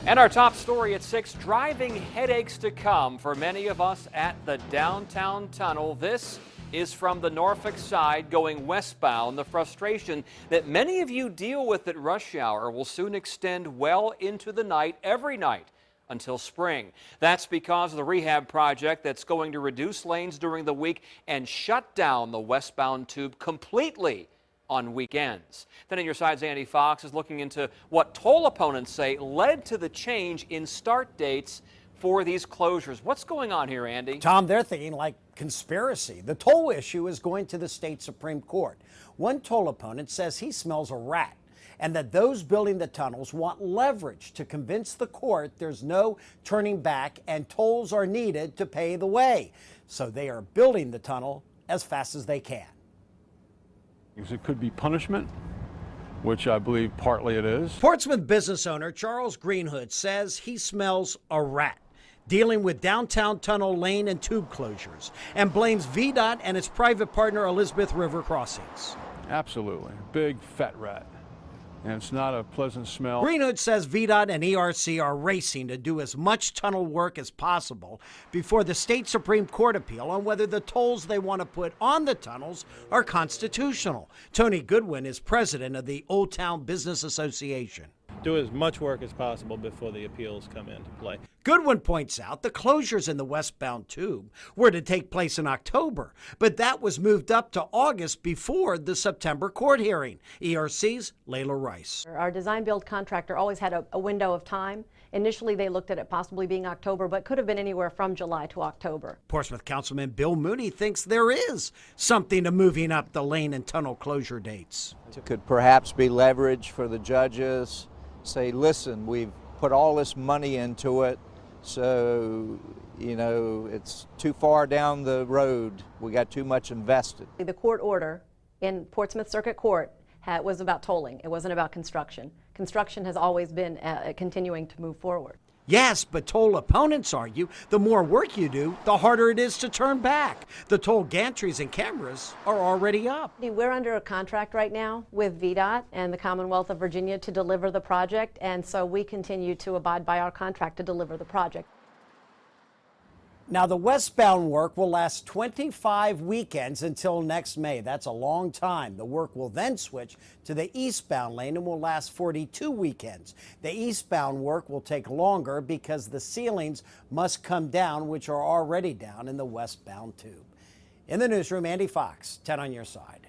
And our top story at 6, driving headaches to come for many of us at the downtown tunnel. This is from the Norfolk side going westbound. The frustration that many of you deal with at rush hour will soon extend well into the night, every night until spring. That's because of the rehab project that's going to reduce lanes during the week and shut down the westbound tube completely on weekends. Then on your side's Andy Fox is looking into what toll opponents say led to the change in start dates for these closures. What's going on here, Andy? Tom, they're thinking like conspiracy. The toll issue is going to the state Supreme Court. One toll opponent says he smells a rat and that those building the tunnels want leverage to convince the court there's no turning back and tolls are needed to pay the way. So they are building the tunnel as fast as they can. It could be punishment, which I believe partly it is. Portsmouth business owner Charles Greenhood says he smells a rat dealing with downtown tunnel lane and tube closures and blames VDOT and its private partner Elizabeth River Crossings. Absolutely. Big fat rat. And it's not a pleasant smell. Greenhood says VDOT and ERC are racing to do as much tunnel work as possible before the state Supreme Court appeal on whether the tolls they want to put on the tunnels are constitutional. Tony Goodwin is president of the Old Town Business Association. Do as much work as possible before the appeals come into play. Goodwin points out the closures in the westbound tube were to take place in October, but that was moved up to August before the September court hearing. ERC's Layla Rice. Our design build contractor always had a window of time. Initially, they looked at it possibly being October, but could have been anywhere from July to October. Portsmouth Councilman Bill Mooney thinks there is something to moving up the lane and tunnel closure dates. It could perhaps be leverage for the judges. Say, listen, we've put all this money into it, so, it's too far down the road. We got too much invested. The court order in Portsmouth Circuit Court was about tolling. It wasn't about construction. Construction has always been continuing to move forward. Yes, but toll opponents argue the more work you do, the harder it is to turn back. The toll gantries and cameras are already up. We're under a contract right now with VDOT and the Commonwealth of Virginia to deliver the project, and so we continue to abide by our contract to deliver the project. Now, the westbound work will last 25 weekends until next May. That's a long time. The work will then switch to the eastbound lane and will last 42 weekends. The eastbound work will take longer because the ceilings must come down, which are already down in the westbound tube. In the newsroom, Andy Fox, 10 on your side.